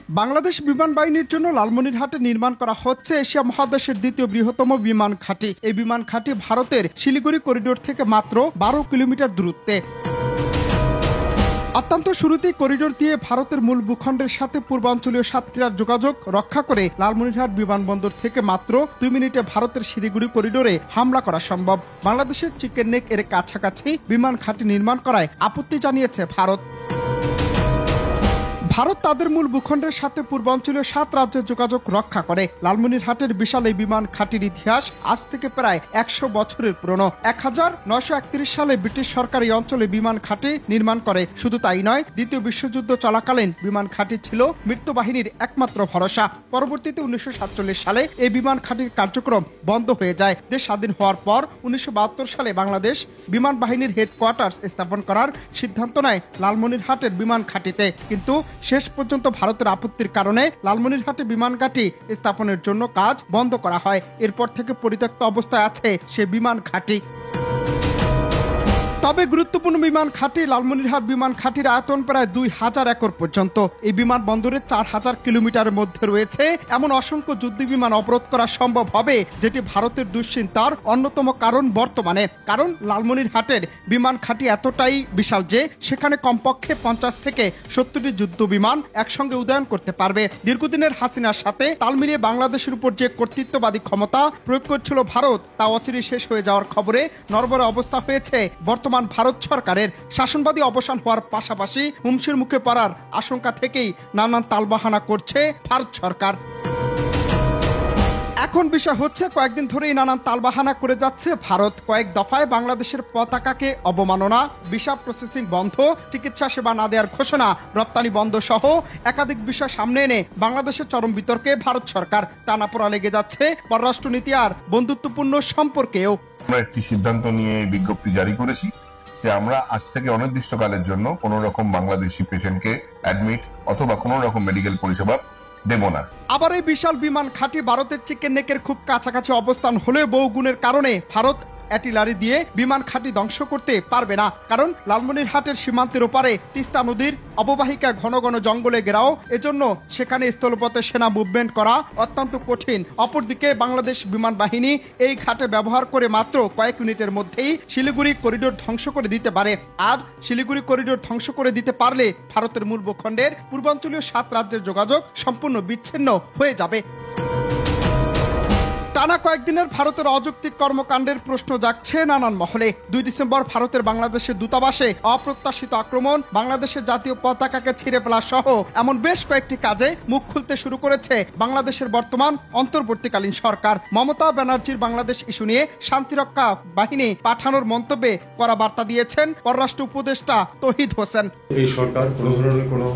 বাংলাদেশ বিমান বাহিনীর জন্য লালমনিরহাটে নির্মাণ করা হচ্ছে এশিয়া মহাদেশের দ্বিতীয় বৃহত্তম বিমান ঘাঁটি। এই বিমান ঘাঁটি ভারতের শিলিগুড়ি করিডোর থেকে মাত্র 12 কিলোমিটার দূরত্বে। অত্যন্ত শুরুতেই করিডোর দিয়ে ভারতের মূল ভূখণ্ডের সাথে পূর্বাঞ্চলীয় সাতক্ষীরার যোগাযোগ রক্ষা করে লালমনিরহাট বিমানবন্দর থেকে মাত্র 2 মিনিটে ভারতের শিলিগুড়ি করিডোরে হামলা করা সম্ভব। বাংলাদেশের চিকেন নেক এর কাছাকাছি বিমান ঘাঁটি নির্মাণ করায় আপত্তি জানিয়েছে ভারত। ভারত তাদের মূল ভূখণ্ডের সাথে পূর্বাঞ্চলীয় 7 রাজ্যের যোগাযোগ রক্ষা করে। লালমনিরহাটের বিশাল এই বিমান ঘাঁটির ইতিহাস আজ থেকে প্রায় 100 বছরের পুরনো। 1931 সালে ব্রিটিশ সরকার এই অঞ্চলে বিমান ঘাঁটি নির্মাণ করে। শুধু তাই নয়, দ্বিতীয় বিশ্বযুদ্ধ চলাকালীন বিমান ঘাঁটি ছিল মৃত্যু বাহিনীর একমাত্র ভরসা। পরবর্তীতে 1947 সালে এই বিমান ঘাঁটির কার্যক্রম বন্ধ হয়ে যায়। দেশ স্বাধীন হওয়ার পর 1972 সালে বাংলাদেশ বিমান বাহিনীর হেডকোয়ার্টার্স স্থাপন করার সিদ্ধান্ত নেয় লালমনিরহাটের বিমান ঘাঁটিতে। কিন্তু শেষ পর্যন্ত ভারতের আপত্তির কারণে লালমনিরহাটে বিমান ঘাঁটি স্থাপনের জন্য কাজ বন্ধ করা হয়। এরপর থেকে পরিত্যক্ত অবস্থায় আছে সে বিমান ঘাঁটি। তবে গুরুত্বপূর্ণ বিমান ঘাঁটি লালমনিরহাট বিমান ঘাঁটির আয়তন প্রায় 2000 একর পর্যন্ত। এই বিমানবন্দরে 4000 কিলোমিটারের মধ্যে রয়েছে এমন অসংখ্য যুদ্ধ বিমান অবরোধ করা সম্ভব হবে, যেটি ভারতের দুশ্চিন্তার অন্যতম কারণ বর্তমানে। কারণ লালমনিরহাটের বিমান ঘাঁটি এতটাই বিশাল যে সেখানে কমপক্ষে 50 থেকে 70টি যুদ্ধ বিমান একসঙ্গে উদয়ন করতে পারবে। দীর্ঘদিনের হাসিনার সাথে তাল মিলিয়ে বাংলাদেশের উপর যে কর্তৃত্ববাদী ক্ষমতা প্রয়োগ করছিল ভারত, তা অচিরেই শেষ হয়ে যাওয়ার খবরে নড়বড়ে অবস্থা হয়েছে বর্তমান ভারত সরকারের। শাসনবাদী অবসান হওয়ার পাশাপাশি হুমকির মুখে পড়ার আশঙ্কা থেকেই নানান তালবাহানা করছে ভারত সরকার। এখন বিষয় হচ্ছে, কয়েকদিন ধরেই নানান তালবাহানা করে যাচ্ছে ভারত। কয়েক দফায় বাংলাদেশের পতাকাকে অবমাননা, ভিসা প্রসেসিং বন্ধ, চিকিৎসা সেবা না দেওয়ার ঘোষণা, রপ্তানি বন্ধ সহ একাধিক বিষয় সামনে এনে বাংলাদেশের চরম বিতর্কে ভারত সরকার। টানাপোড়া লেগে যাচ্ছে পররাষ্ট্রনীতি আর বন্ধুত্বপূর্ণ সম্পর্কেও। আমরা একটি সিদ্ধান্ত নিয়ে বিজ্ঞপ্তি জারি করেছি যে আমরা আজ থেকে অনির্দিষ্টকালের জন্য কোনো রকম বাংলাদেশি পেশেন্টকে অ্যাডমিট অথবা কোনো রকম মেডিকেল পরিষেবা দেব না। আবার এই বিশাল বিমান ঘাঁটি ভারতের চিকেন নেকের খুব কাছাকাছি অবস্থান হলেও বহু গুণের কারণে ভারত অ্যাটিলারি দিয়ে বিমান ঘাঁটি ধ্বংস করতে পারবে না। কারণ লালমনিরহাটের সীমান্তের ওপারে তিস্তা নদীর অববাহিকা ঘন ঘন জঙ্গলে ঘেরাও, এজন্য সেখানে স্থলপথে সেনা মুভমেন্ট করা অত্যন্ত কঠিন। অপরদিকে বাংলাদেশ বিমান বাহিনী এই ঘাটে ব্যবহার করে মাত্র কয়েক মিনিটের মধ্যেই শিলিগুড়ি করিডোর ধ্বংস করে দিতে পারে। আর শিলিগুড়ি করিডোর ধ্বংস করে দিতে পারলে ভারতের মূল ভূখণ্ডের পূর্বাঞ্চলীয় 7 রাজ্যের যোগাযোগ সম্পূর্ণ বিচ্ছিন্ন হয়ে যাবে। টানা কয়েকদিনের ভারতের অযৌক্তিক কর্মকাণ্ডের প্রশ্ন জাগছে নানান মহলে। 2 ডিসেম্বর ভারতের বাংলাদেশের দূতাবাসে অপ্রত্যাশিত আক্রমণ, বাংলাদেশের জাতীয় পতাকাকে ছিঁড়ে ফেলা সহ এমন বেশ কয়েকটি কাজে মুখ খুলতে শুরু করেছে বাংলাদেশের বর্তমান অন্তর্বর্তীকালীন সরকার। মমতা ব্যানার্জির বাংলাদেশ ইস্যু নিয়ে শান্তিরক্ষা বাহিনী পাঠানোর মন্তব্যে কড়া বার্তা দিয়েছেন পররাষ্ট্র উপদেষ্টা তৌহিদ হোসেন। এই সরকার কোনো ধরনের কোনো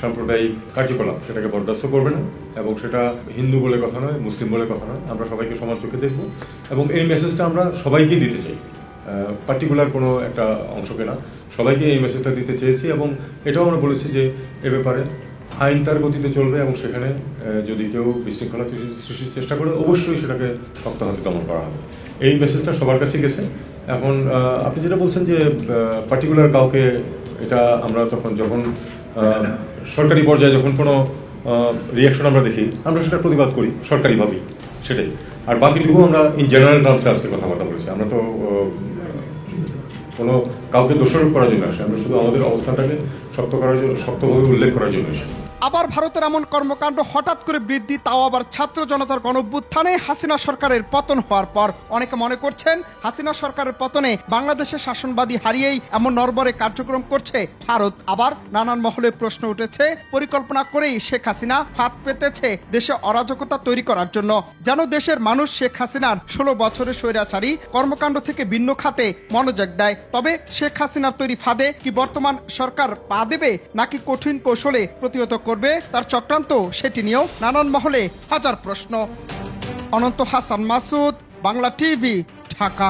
সাম্প্রদায়িক কার্যকলাপ সেটাকে বরদাস্ত করবে না, এবং সেটা হিন্দু বলে কথা নয়, মুসলিম বলে কথা নয়। আমরা সবাইকে সমান চোখে দেখব, এবং এই মেসেজটা আমরা সবাইকে দিতে চাই, পার্টিকুলার কোনো একটা অংশকে না, সবাইকে এই মেসেজটা দিতে চেয়েছি। এবং এটাও আমরা বলেছি যে এ ব্যাপারে আইন তার গতিতে চলবে, এবং সেখানে যদি কেউ বিশৃঙ্খলা সৃষ্টির চেষ্টা করে অবশ্যই সেটাকে শক্ত হাতে দমন করা হবে। এই মেসেজটা সবার কাছে গেছে। এখন আপনি যেটা বলছেন যে পার্টিকুলার কাউকে, এটা আমরা যখন সরকারি পর্যায়ে যখন কোনো রিয়াকশন আমরা দেখি, আমরা সেটা প্রতিবাদ করি সরকারিভাবেই, সেটাই। আর বাকিটুকু আমরা ইন জেনারেল টার্মসে আজকে কথাবার্তা বলেছি। আমরা তো কোনো কাউকে দোষারোপ করার জন্য আসি, আমরা শুধু আমাদের অবস্থানটাকে শক্তভাবে উল্লেখ করার জন্য এসেছি। আবার ভারতের এমন কর্মকাণ্ড হঠাৎ করে বৃদ্ধি, তাও আবার ছাত্র জনতার গণঅভ্যুত্থানে হাসিনা সরকারের পতন হওয়ার পর। অনেকে মনে করছেন হাসিনা সরকারের পতনে বাংলাদেশের শাসনবাদী হারিয়েই এমন নড়বড়ে কার্যক্রম করছে ভারত। আবার নানান মহলে প্রশ্ন উঠেছে, পরিকল্পনা করেই শেখ হাসিনা ফাঁদ পেতেছে দেশে অরাজকতা তৈরি করার জন্য, যেন দেশের মানুষ শেখ হাসিনার 16 বছরের স্বৈরাচারী কর্মকাণ্ড থেকে ভিন্ন খাতে মনোযোগ দেয়। তবে শেখ হাসিনার তৈরি ফাঁদে কি বর্তমান সরকার পা দেবে, নাকি কঠিন কৌশলে প্রতিহত করবে তার চক্রান্ত, সেটি নিয়েও নানান মহলে হাজার প্রশ্ন। অনন্ত হাসান মাসুদ, বাংলা টিভি, ঢাকা।